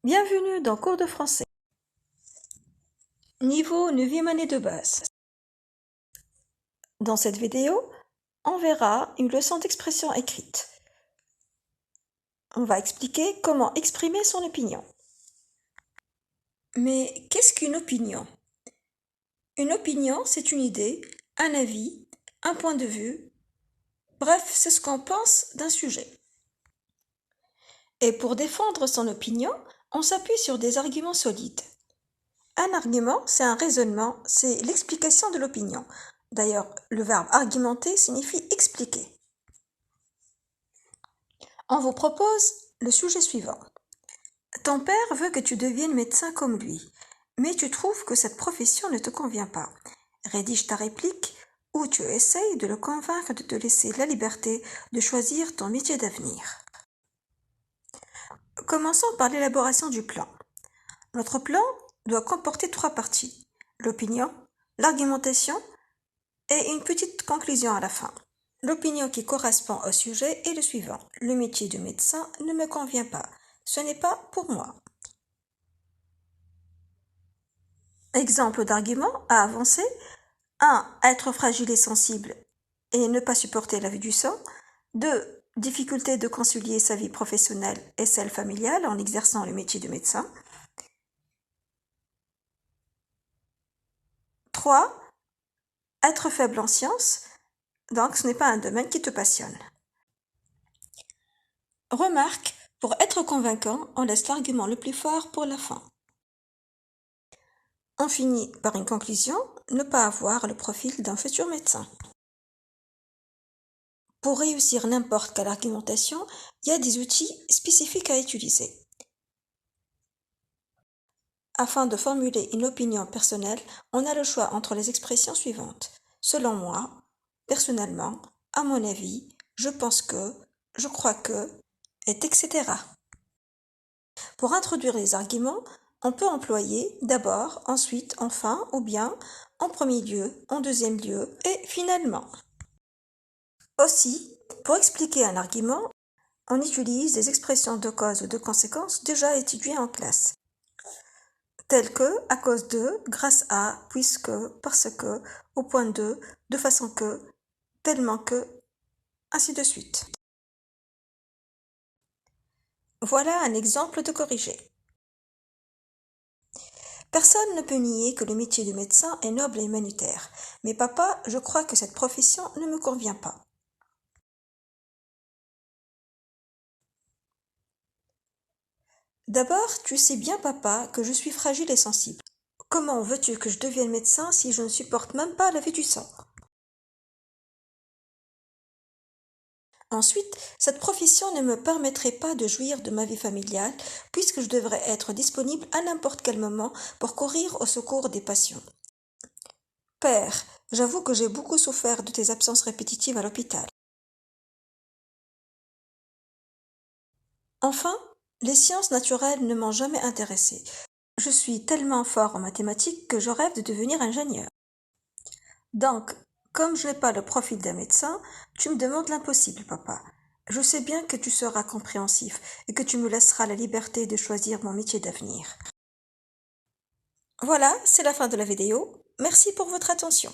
Bienvenue dans Cours de français. Niveau 9e année de base. Dans cette vidéo, on verra une leçon d'expression écrite. On va expliquer comment exprimer son opinion. Mais qu'est-ce qu'une opinion? Une opinion, c'est une idée, un avis, un point de vue. Bref, c'est ce qu'on pense d'un sujet. Et pour défendre son opinion, on s'appuie sur des arguments solides. Un argument, c'est un raisonnement, c'est l'explication de l'opinion. D'ailleurs, le verbe argumenter signifie expliquer. On vous propose le sujet suivant. Ton père veut que tu deviennes médecin comme lui, mais tu trouves que cette profession ne te convient pas. Rédige ta réplique ou tu essayes de le convaincre de te laisser la liberté de choisir ton métier d'avenir. Commençons par l'élaboration du plan. Notre plan doit comporter 3 parties, l'opinion, l'argumentation et une petite conclusion à la fin. L'opinion qui correspond au sujet est le suivant. Le métier de médecin ne me convient pas. Ce n'est pas pour moi. Exemple d'argument à avancer. 1. Être fragile et sensible et ne pas supporter la vue du sang. 2. Difficulté de concilier sa vie professionnelle et celle familiale en exerçant le métier de médecin. 3. Être faible en sciences, donc ce n'est pas un domaine qui te passionne. Remarque, pour être convaincant, on laisse l'argument le plus fort pour la fin. On finit par une conclusion, ne pas avoir le profil d'un futur médecin. Pour réussir n'importe quelle argumentation, il y a des outils spécifiques à utiliser. Afin de formuler une opinion personnelle, on a le choix entre les expressions suivantes. Selon moi, personnellement, à mon avis, je pense que, je crois que, etc. Pour introduire les arguments, on peut employer d'abord, ensuite, enfin ou bien, en premier lieu, en deuxième lieu et finalement. Aussi, pour expliquer un argument, on utilise des expressions de cause ou de conséquence déjà étudiées en classe, telles que, à cause de, grâce à, puisque, parce que, au point de façon que, tellement que, ainsi de suite. Voilà un exemple de corrigé. Personne ne peut nier que le métier de médecin est noble et humanitaire. Mais papa, je crois que cette profession ne me convient pas. D'abord, tu sais bien, papa, que je suis fragile et sensible. Comment veux-tu que je devienne médecin si je ne supporte même pas la vue du sang? Ensuite, cette profession ne me permettrait pas de jouir de ma vie familiale puisque je devrais être disponible à n'importe quel moment pour courir au secours des patients. Père, j'avoue que j'ai beaucoup souffert de tes absences répétitives à l'hôpital. Enfin, les sciences naturelles ne m'ont jamais intéressé. Je suis tellement fort en mathématiques que je rêve de devenir ingénieur. Donc, comme je n'ai pas le profil d'un médecin, tu me demandes l'impossible, papa. Je sais bien que tu seras compréhensif et que tu me laisseras la liberté de choisir mon métier d'avenir. Voilà, c'est la fin de la vidéo. Merci pour votre attention.